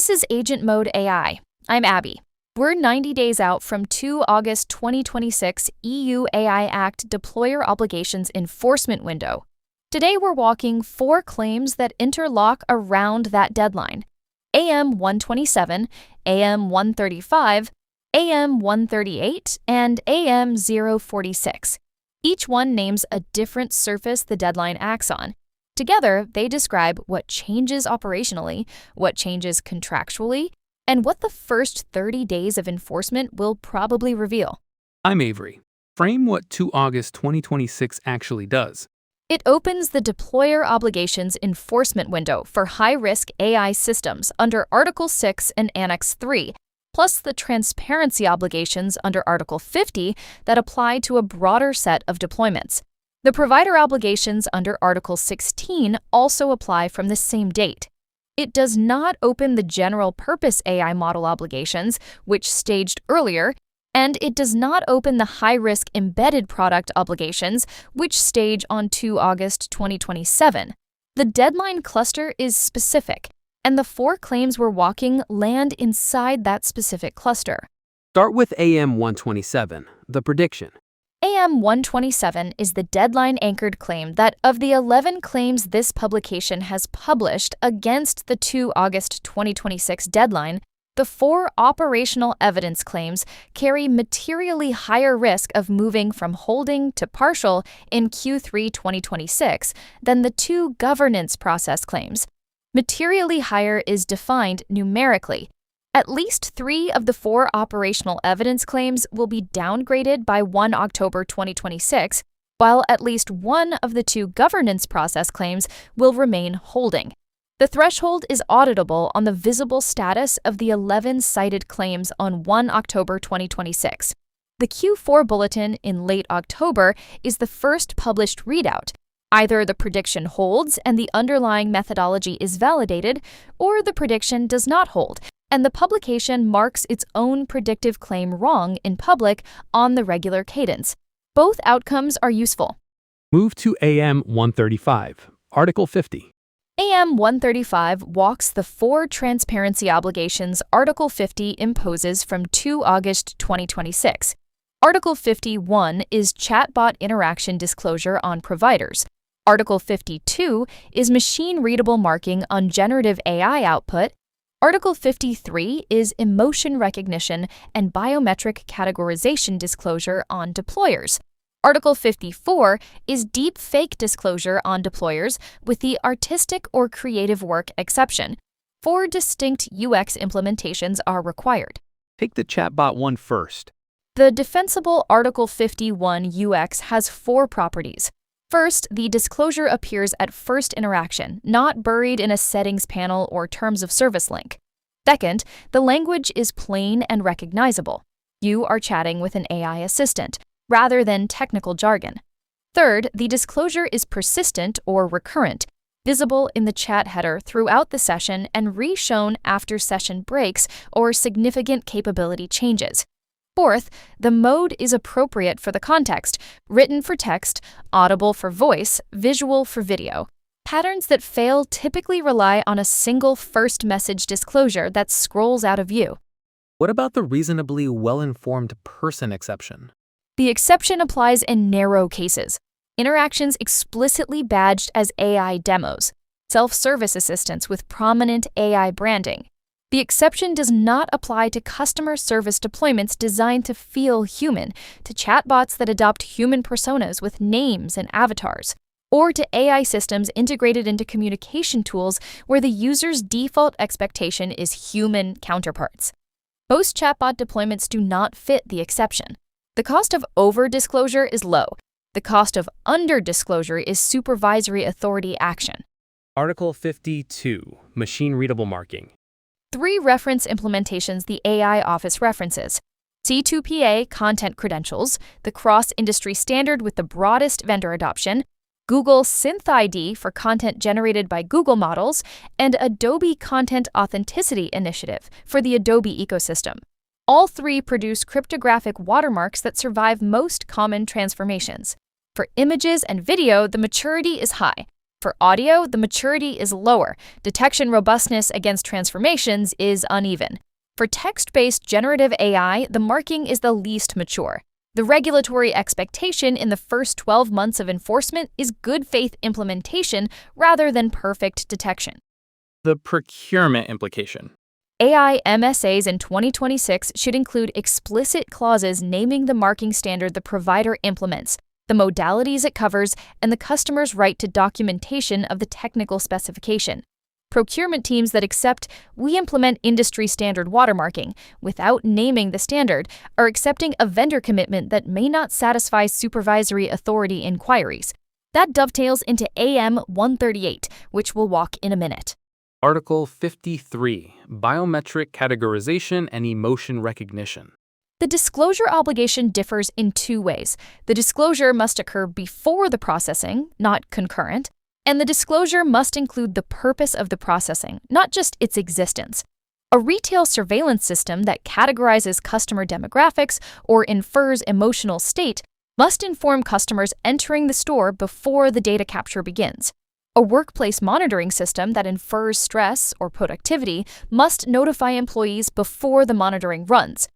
This is Agent Mode AI. I'm Abby. We're 90 days out from 2 August 2026 EU AI Act Deployer Obligations Enforcement window. Today we're walking 4 claims that interlock around that deadline: AM 127, AM 135, AM 138, and AM 046. Each one names a different surface the deadline acts on. Together, they describe what changes operationally, what changes contractually, and what the first 30 days of enforcement will probably reveal. I'm Avery. Frame what 2 August 2026 actually does. It opens the Deployer Obligations Enforcement window for high-risk AI systems under Article 6 and Annex 3, plus the transparency obligations under Article 50 that apply to a broader set of deployments. The provider obligations under Article 16 also apply from the same date. It does not open the general-purpose AI model obligations, which staged earlier, and it does not open the high-risk embedded product obligations, which stage on 2 August 2027. The deadline cluster is specific, and the 4 claims we're walking land inside that specific cluster. Start with AM 127, the prediction. AM 127 is the deadline-anchored claim that of the 11 claims this publication has published against the 2 August 2026 deadline, the 4 operational evidence claims carry materially higher risk of moving from holding to partial in Q3 2026 than the 2 governance process claims. Materially higher is defined numerically. At least 3 of the 4 operational evidence claims will be downgraded by 1 October 2026, while at least 1 of the 2 governance process claims will remain holding. The threshold is auditable on the visible status of the 11 cited claims on 1 October 2026. The Q4 bulletin in late October is the first published readout. Either the prediction holds and the underlying methodology is validated, or the prediction does not hold, and the publication marks its own predictive claim wrong in public on the regular cadence. Both outcomes are useful. Move to AM 135, Article 50. AM 135 walks the 4 transparency obligations Article 50 imposes from 2 August 2026. Article 51 is chatbot interaction disclosure on providers. Article 52 is machine-readable marking on generative AI output. Article 53 is emotion recognition and biometric categorization disclosure on deployers. Article 54 is deep fake disclosure on deployers with the artistic or creative work exception. 4 distinct UX implementations are required. Take the chatbot one first. The defensible Article 51 UX has 4 properties. First, the disclosure appears at first interaction, not buried in a settings panel or terms of service link. Second, the language is plain and recognizable. You are chatting with an AI assistant, rather than technical jargon. Third, the disclosure is persistent or recurrent, visible in the chat header throughout the session and re-shown after session breaks or significant capability changes. Fourth, the mode is appropriate for the context, written for text, audible for voice, visual for video. Patterns that fail typically rely on a single first message disclosure that scrolls out of view. What about the reasonably well-informed person exception? The exception applies in narrow cases. Interactions explicitly badged as AI demos, self-service assistants with prominent AI branding. The exception does not apply to customer service deployments designed to feel human, to chatbots that adopt human personas with names and avatars, or to AI systems integrated into communication tools where the user's default expectation is human counterparts. Most chatbot deployments do not fit the exception. The cost of over-disclosure is low. The cost of under-disclosure is supervisory authority action. Article 52, machine-readable marking. 3 reference implementations the AI office references: C2PA content credentials, the cross-industry standard with the broadest vendor adoption, Google SynthID for content generated by Google models, and Adobe Content Authenticity Initiative for the Adobe ecosystem. All 3 produce cryptographic watermarks that survive most common transformations. For images and video, the maturity is high. For audio, the maturity is lower. Detection robustness against transformations is uneven. For text-based generative AI, the marking is the least mature. The regulatory expectation in the first 12 months of enforcement is good faith implementation rather than perfect detection. The procurement implication. AI MSAs in 2026 should include explicit clauses naming the marking standard the provider implements, the modalities it covers, and the customer's right to documentation of the technical specification. Procurement teams that accept "we implement industry standard watermarking" without naming the standard are accepting a vendor commitment that may not satisfy supervisory authority inquiries. That dovetails into AM 138, which we'll walk in a minute. Article 53, Biometric Categorization and Emotion Recognition. The disclosure obligation differs in two ways. The disclosure must occur before the processing, not concurrent, and the disclosure must include the purpose of the processing, not just its existence. A retail surveillance system that categorizes customer demographics or infers emotional state must inform customers entering the store before the data capture begins. A workplace monitoring system that infers stress or productivity must notify employees before the monitoring runs.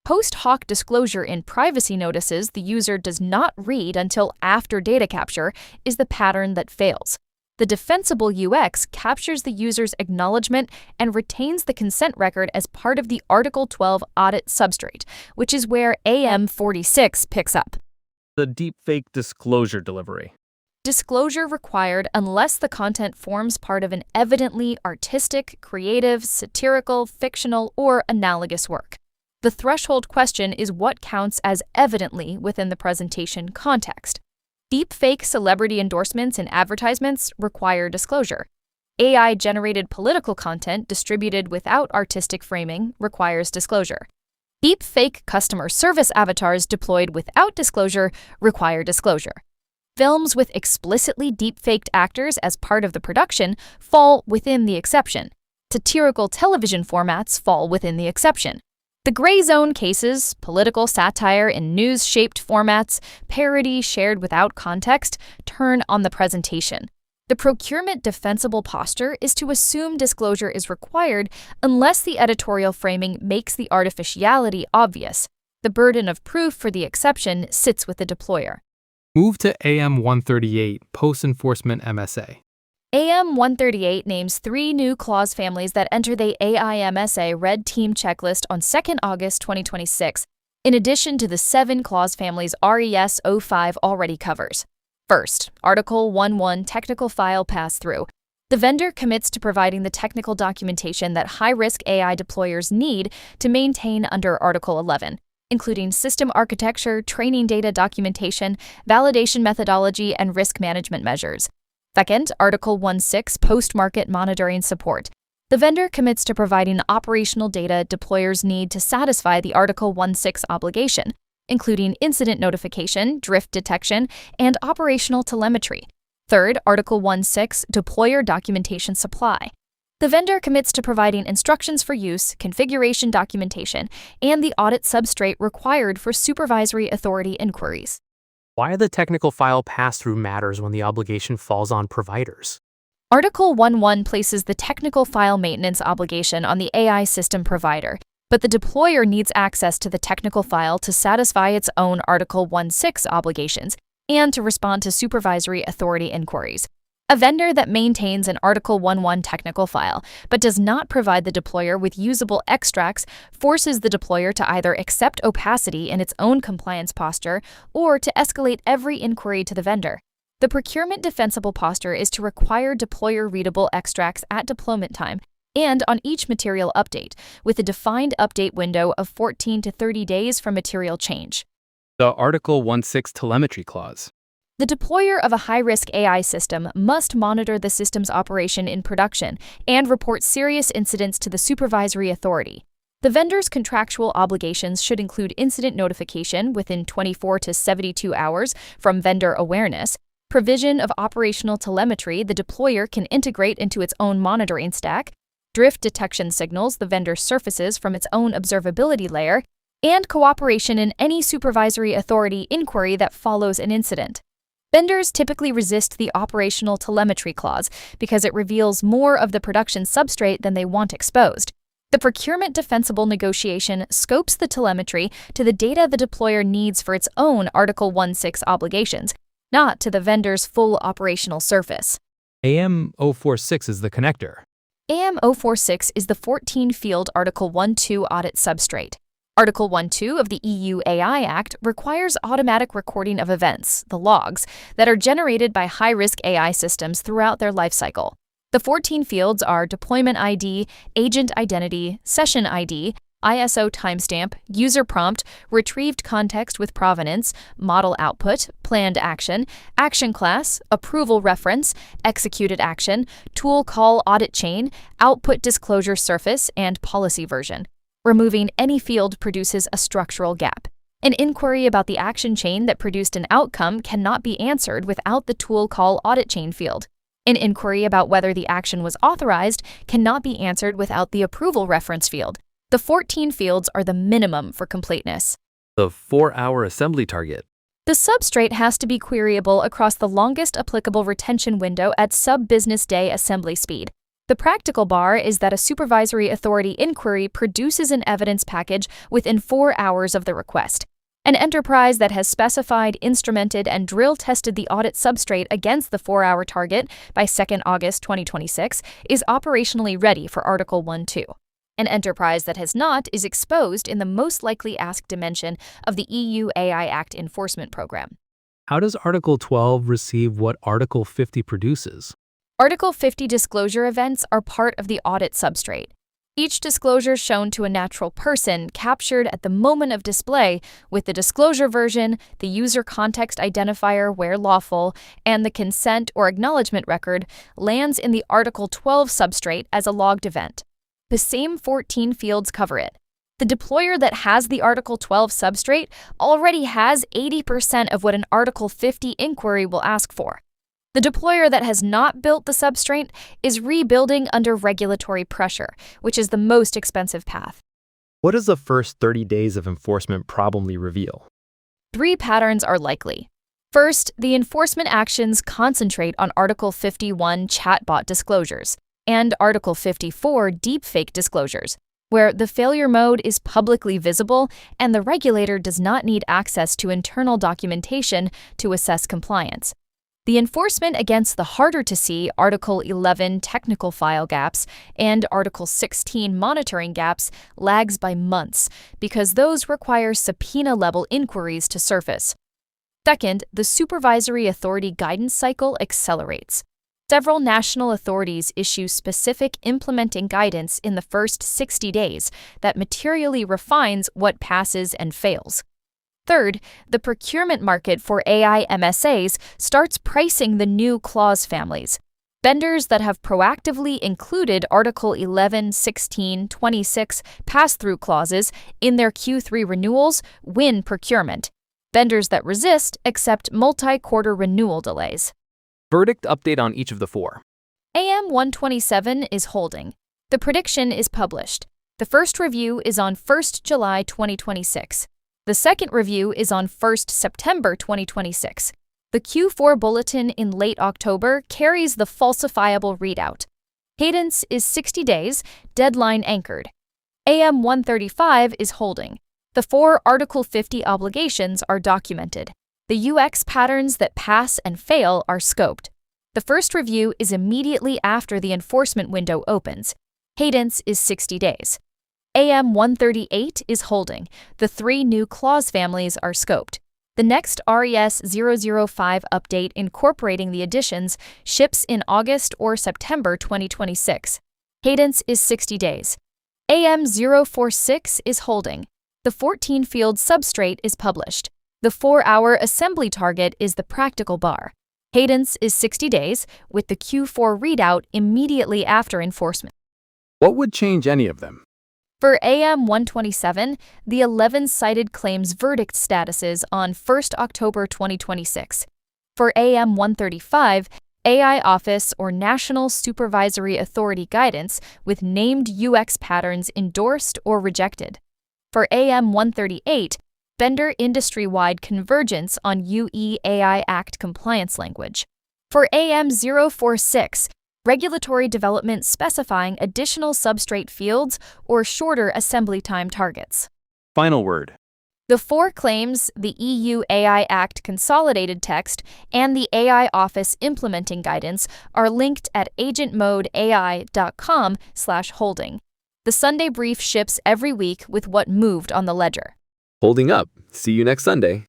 Post hoc disclosure in privacy notices the user does not read until after data capture is the pattern that fails. The defensible UX captures the user's acknowledgement and retains the consent record as part of the Article 12 audit substrate, which is where AM 46 picks up. The deepfake disclosure delivery. Disclosure required unless the content forms part of an evidently artistic, creative, satirical, fictional, or analogous work. The threshold question is what counts as evidently within the presentation context. Deepfake celebrity endorsements in advertisements require disclosure. AI-generated political content distributed without artistic framing requires disclosure. Deepfake customer service avatars deployed without disclosure require disclosure. Films with explicitly deepfaked actors as part of the production fall within the exception. Satirical television formats fall within the exception. The gray zone cases, political satire in news-shaped formats, parody shared without context, turn on the presentation. The procurement defensible posture is to assume disclosure is required unless the editorial framing makes the artificiality obvious. The burden of proof for the exception sits with the deployer. Move to AM 138, Post-Enforcement MSA. AM 138 names 3 new clause families that enter the AI MSA Red Team checklist on 2 August 2026, in addition to the 7 clause families RES 05 already covers. First, Article 11 Technical File Pass-Through. The vendor commits to providing the technical documentation that high-risk AI deployers need to maintain under Article 11, including system architecture, training data documentation, validation methodology, and risk management measures. Second, Article 16 Post-Market Monitoring Support. The vendor commits to providing operational data deployers need to satisfy the Article 16 obligation, including incident notification, drift detection, and operational telemetry. Third, Article 16 Deployer Documentation Supply. The vendor commits to providing instructions for use, configuration documentation, and the audit substrate required for supervisory authority inquiries. Why the technical file pass-through matters when the obligation falls on providers? Article 11 places the technical file maintenance obligation on the AI system provider, but the deployer needs access to the technical file to satisfy its own Article 16 obligations and to respond to supervisory authority inquiries. A vendor that maintains an Article 11 technical file but does not provide the deployer with usable extracts forces the deployer to either accept opacity in its own compliance posture or to escalate every inquiry to the vendor. The procurement defensible posture is to require deployer-readable extracts at deployment time and on each material update, with a defined update window of 14 to 30 days from material change. The Article 16 Telemetry Clause. The deployer of a high-risk AI system must monitor the system's operation in production and report serious incidents to the supervisory authority. The vendor's contractual obligations should include incident notification within 24 to 72 hours from vendor awareness, provision of operational telemetry the deployer can integrate into its own monitoring stack, drift detection signals the vendor surfaces from its own observability layer, and cooperation in any supervisory authority inquiry that follows an incident. Vendors typically resist the operational telemetry clause because it reveals more of the production substrate than they want exposed. The procurement defensible negotiation scopes the telemetry to the data the deployer needs for its own Article 1.6 obligations, not to the vendor's full operational surface. AM046 is the connector. AM046 is the 14-field Article 1.2 audit substrate. Article 1.2 of the EU AI Act requires automatic recording of events, the logs, that are generated by high-risk AI systems throughout their lifecycle. The 14 fields are deployment ID, agent identity, session ID, ISO timestamp, user prompt, retrieved context with provenance, model output, planned action, action class, approval reference, executed action, tool call audit chain, output disclosure surface, and policy version. Removing any field produces a structural gap. An inquiry about the action chain that produced an outcome cannot be answered without the tool call audit chain field. An inquiry about whether the action was authorized cannot be answered without the approval reference field. The 14 fields are the minimum for completeness. The 4-hour assembly target. The substrate has to be queryable across the longest applicable retention window at sub-business day assembly speed. The practical bar is that a supervisory authority inquiry produces an evidence package within 4 hours of the request. An enterprise that has specified, instrumented, and drill-tested the audit substrate against the 4-hour target by 2nd August 2026 is operationally ready for Article 1.2. An enterprise that has not is exposed in the most likely asked dimension of the EU AI Act enforcement program. How does Article 12 receive what Article 50 produces? Article 50 disclosure events are part of the audit substrate. Each disclosure shown to a natural person captured at the moment of display with the disclosure version, the user context identifier where lawful, and the consent or acknowledgement record lands in the Article 12 substrate as a logged event. The same 14 fields cover it. The deployer that has the Article 12 substrate already has 80% of what an Article 50 inquiry will ask for. The deployer that has not built the substrate is rebuilding under regulatory pressure, which is the most expensive path. What does the first 30 days of enforcement probably reveal? 3 patterns are likely. First, the enforcement actions concentrate on Article 51 chatbot disclosures and Article 54 deepfake disclosures, where the failure mode is publicly visible and the regulator does not need access to internal documentation to assess compliance. The enforcement against the harder-to-see Article 11 technical file gaps and Article 16 monitoring gaps lags by months because those require subpoena-level inquiries to surface. Second, the supervisory authority guidance cycle accelerates. Several national authorities issue specific implementing guidance in the first 60 days that materially refines what passes and fails. Third, the procurement market for AI MSAs starts pricing the new clause families. Vendors that have proactively included Article 11, 16, 26 pass-through clauses in their Q3 renewals win procurement. Vendors that resist accept multi-quarter renewal delays. Verdict update on each of the 4. AM127 is holding. The prediction is published. The first review is on 1st July 2026. The second review is on 1st September 2026. The Q4 bulletin in late October carries the falsifiable readout. Cadence is 60 days, deadline anchored. AM135 is holding. The 4 Article 50 obligations are documented. The UX patterns that pass and fail are scoped. The first review is immediately after the enforcement window opens. Cadence is 60 days. AM138 is holding. The 3 new clause families are scoped. The next RES 005 update incorporating the additions ships in August or September 2026. Cadence is 60 days. AM046 is holding. The 14-field substrate is published. The 4-hour assembly target is the practical bar. Cadence is 60 days, with the Q4 readout immediately after enforcement. What would change any of them? For AM127, the 11 cited claims verdict statuses on 1st October 2026. For AM135, AI Office or National Supervisory Authority guidance with named UX patterns endorsed or rejected. For AM138, vendor industry-wide convergence on UE AI Act compliance language. For AM046, regulatory development specifying additional substrate fields or shorter assembly time targets. Final word. The 4 claims, the EU AI Act consolidated text, and the AI Office implementing guidance are linked at agentmodeai.com/holding. The Sunday brief ships every week with what moved on the ledger. Holding up. See you next Sunday.